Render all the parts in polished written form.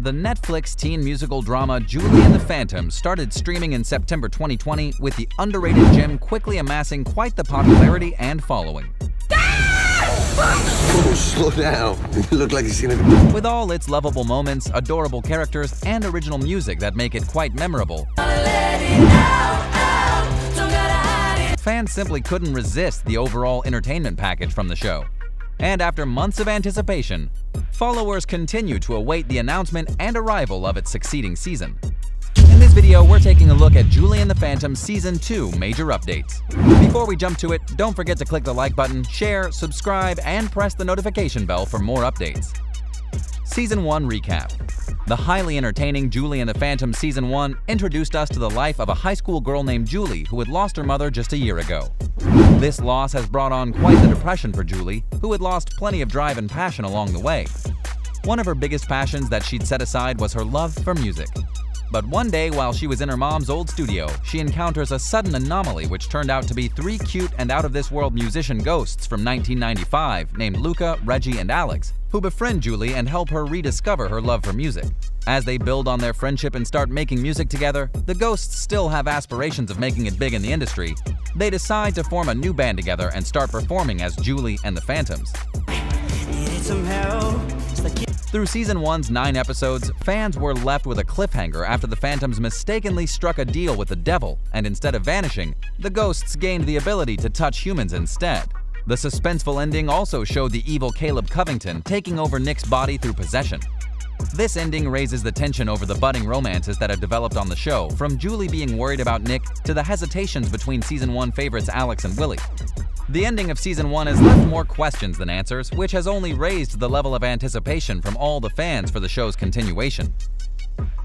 The Netflix teen musical drama Julie and the Phantom started streaming in September 2020, with the underrated gem quickly amassing quite the popularity and following. Oh, slow down. You look like you've seen it. With all its lovable moments, adorable characters, and original music that make it quite memorable, fans simply couldn't resist the overall entertainment package from the show. And after months of anticipation, followers continue to await the announcement and arrival of its succeeding season. In this video, we're taking a look at Julie and the Phantom Season 2 major updates. Before we jump to it, don't forget to click the like button, share, subscribe, and press the notification bell for more updates. Season 1 Recap. The highly entertaining Julie and the Phantom Season 1 introduced us to the life of a high school girl named Julie who had lost her mother just a year ago. This loss has brought on quite the depression for Julie, who had lost plenty of drive and passion along the way. One of her biggest passions that she'd set aside was her love for music. But one day, while she was in her mom's old studio, she encounters a sudden anomaly which turned out to be three cute and out-of-this-world musician ghosts from 1995 named Luca, Reggie, and Alex, who befriend Julie and help her rediscover her love for music. As they build on their friendship and start making music together, the ghosts still have aspirations of making it big in the industry. They decide to form a new band together and start performing as Julie and the Phantoms. Through Season 1's 9 episodes, fans were left with a cliffhanger after the Phantoms mistakenly struck a deal with the devil, and instead of vanishing, the ghosts gained the ability to touch humans instead. The suspenseful ending also showed the evil Caleb Covington taking over Nick's body through possession. This ending raises the tension over the budding romances that have developed on the show, from Julie being worried about Nick to the hesitations between Season 1 favorites Alex and Willie. The ending of Season 1 has left more questions than answers, which has only raised the level of anticipation from all the fans for the show's continuation.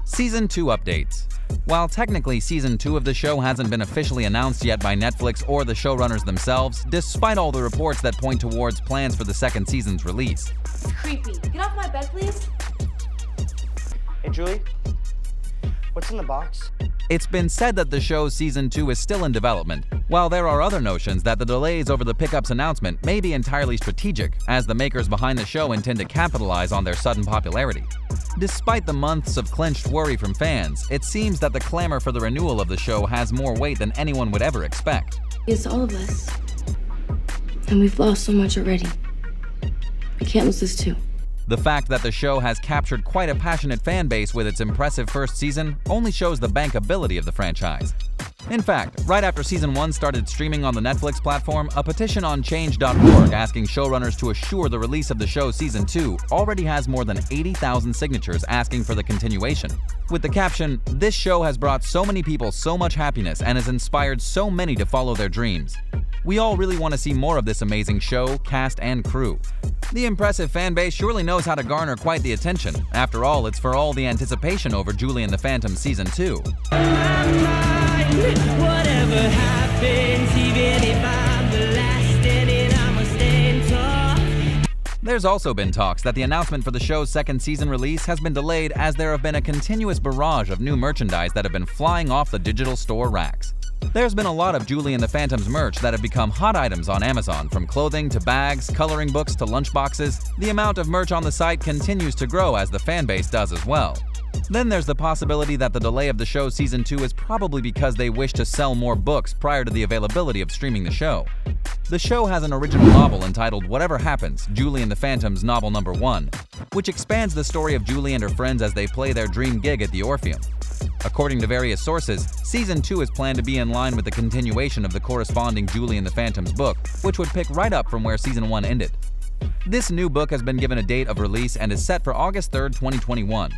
Season 2 updates. While technically Season 2 of the show hasn't been officially announced yet by Netflix or the showrunners themselves, despite all the reports that point towards plans for the second season's release. It's creepy. Get off my bed, please. Hey, Julie, what's in the box? It's been said that the show's Season 2 is still in development, while there are other notions that the delays over the Pickup's announcement may be entirely strategic, as the makers behind the show intend to capitalize on their sudden popularity. Despite the months of clenched worry from fans, it seems that the clamor for the renewal of the show has more weight than anyone would ever expect. It's all of us. And we've lost so much already. We can't lose this too. The fact that the show has captured quite a passionate fan base with its impressive first season only shows the bankability of the franchise. In fact, right after Season 1 started streaming on the Netflix platform, a petition on change.org asking showrunners to assure the release of the show's Season 2 already has more than 80,000 signatures asking for the continuation. With the caption, "This show has brought so many people so much happiness and has inspired so many to follow their dreams. We all really want to see more of this amazing show, cast, and crew." The impressive fan base surely knows how to garner quite the attention. After all, it's for all the anticipation over Julie and the Phantom Season 2. Whatever happens, even if I'm the last standing, I'ma stand tall. There's also been talks that the announcement for the show's second season release has been delayed, as there have been a continuous barrage of new merchandise that have been flying off the digital store racks. There's been a lot of Julie and the Phantom's merch that have become hot items on Amazon, from clothing to bags, coloring books to lunchboxes. The amount of merch on the site continues to grow as the fan base does as well. Then there's the possibility that the delay of the show's Season 2 is probably because they wish to sell more books prior to the availability of streaming the show. The show has an original novel entitled Whatever Happens, Julie and the Phantom's Novel No. 1, which expands the story of Julie and her friends as they play their dream gig at the Orpheum. According to various sources, Season 2 is planned to be in line with the continuation of the corresponding Julie and the Phantom's book, which would pick right up from where Season 1 ended. This new book has been given a date of release and is set for August 3rd, 2021,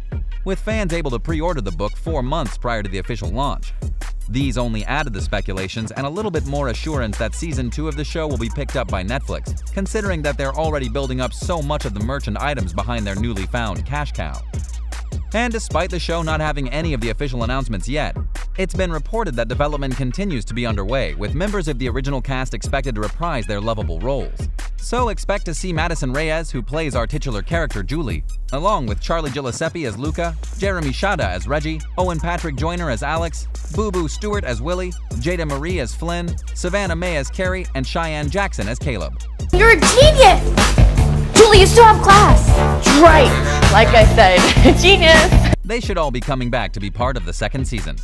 with fans able to pre-order the book 4 months prior to the official launch. These only added the speculations and a little bit more assurance that Season 2 of the show will be picked up by Netflix, considering that they're already building up so much of the merch and items behind their newly found cash cow. And despite the show not having any of the official announcements yet, it's been reported that development continues to be underway, with members of the original cast expected to reprise their lovable roles. So expect to see Madison Reyes, who plays our titular character Julie, along with Charlie Giuseppe as Luca, Jeremy Shada as Reggie, Owen Patrick Joyner as Alex, Boo Boo Stewart as Willie, Jada Marie as Flynn, Savannah Mae as Carrie, and Cheyenne Jackson as Caleb. You're a genius! Julie, you still have class. Right, like I said, genius. They should all be coming back to be part of the second season.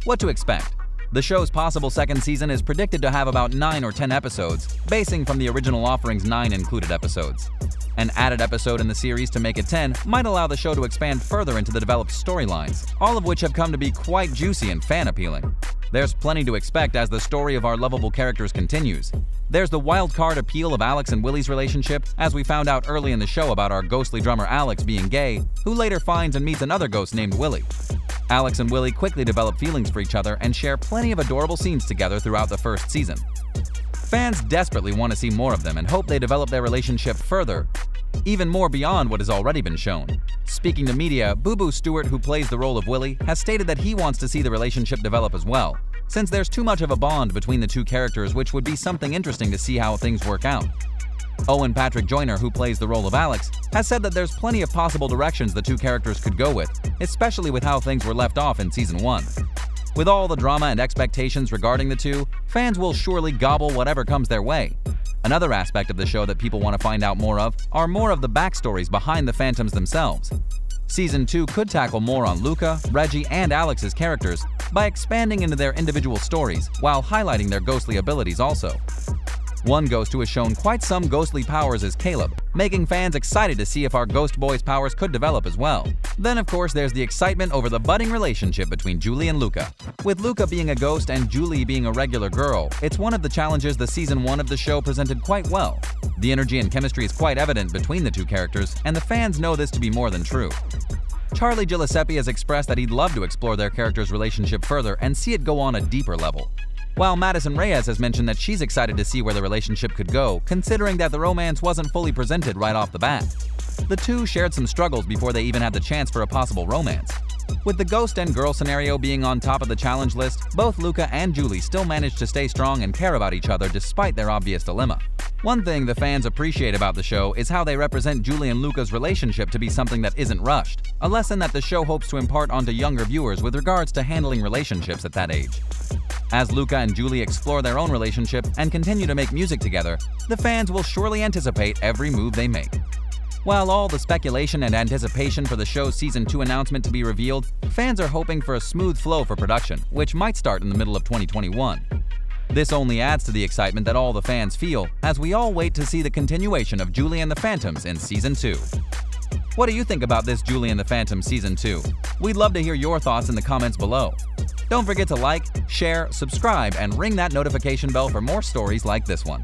What to expect? The show's possible second season is predicted to have about 9 or 10 episodes, basing from the original offering's 9 included episodes. An added episode in the series to make it 10 might allow the show to expand further into the developed storylines, all of which have come to be quite juicy and fan-appealing. There's plenty to expect as the story of our lovable characters continues. There's the wild card appeal of Alex and Willie's relationship, as we found out early in the show about our ghostly drummer Alex being gay, who later finds and meets another ghost named Willie. Alex and Willie quickly develop feelings for each other and share plenty of adorable scenes together throughout the first season. Fans desperately want to see more of them and hope they develop their relationship further, even more beyond what has already been shown. Speaking to media, Boo Boo Stewart, who plays the role of Willie, has stated that he wants to see the relationship develop as well, since there's too much of a bond between the two characters, which would be something interesting to see how things work out. Owen Patrick Joyner, who plays the role of Alex, has said that there's plenty of possible directions the two characters could go with, especially with how things were left off in Season 1. With all the drama and expectations regarding the two, fans will surely gobble whatever comes their way. Another aspect of the show that people want to find out more of are more of the backstories behind the Phantoms themselves. Season 2 could tackle more on Luca, Reggie, and Alex's characters by expanding into their individual stories while highlighting their ghostly abilities also. One ghost who has shown quite some ghostly powers is Caleb, making fans excited to see if our ghost boy's powers could develop as well. Then of course there's the excitement over the budding relationship between Julie and Luca. With Luca being a ghost and Julie being a regular girl, it's one of the challenges the Season 1 of the show presented quite well. The energy and chemistry is quite evident between the two characters, and the fans know this to be more than true. Charlie Giuseppe has expressed that he'd love to explore their characters' relationship further and see it go on a deeper level. While Madison Reyes has mentioned that she's excited to see where the relationship could go, considering that the romance wasn't fully presented right off the bat. The two shared some struggles before they even had the chance for a possible romance. With the ghost and girl scenario being on top of the challenge list, both Luca and Julie still managed to stay strong and care about each other despite their obvious dilemma. One thing the fans appreciate about the show is how they represent Julie and Luca's relationship to be something that isn't rushed, a lesson that the show hopes to impart onto younger viewers with regards to handling relationships at that age. As Luca and Julie explore their own relationship and continue to make music together, the fans will surely anticipate every move they make. While all the speculation and anticipation for the show's Season 2 announcement to be revealed, fans are hoping for a smooth flow for production, which might start in the middle of 2021. This only adds to the excitement that all the fans feel as we all wait to see the continuation of Julie and the Phantoms in Season 2. What do you think about this Julie and the Phantoms Season 2? We'd love to hear your thoughts in the comments below. Don't forget to like, share, subscribe, and ring that notification bell for more stories like this one.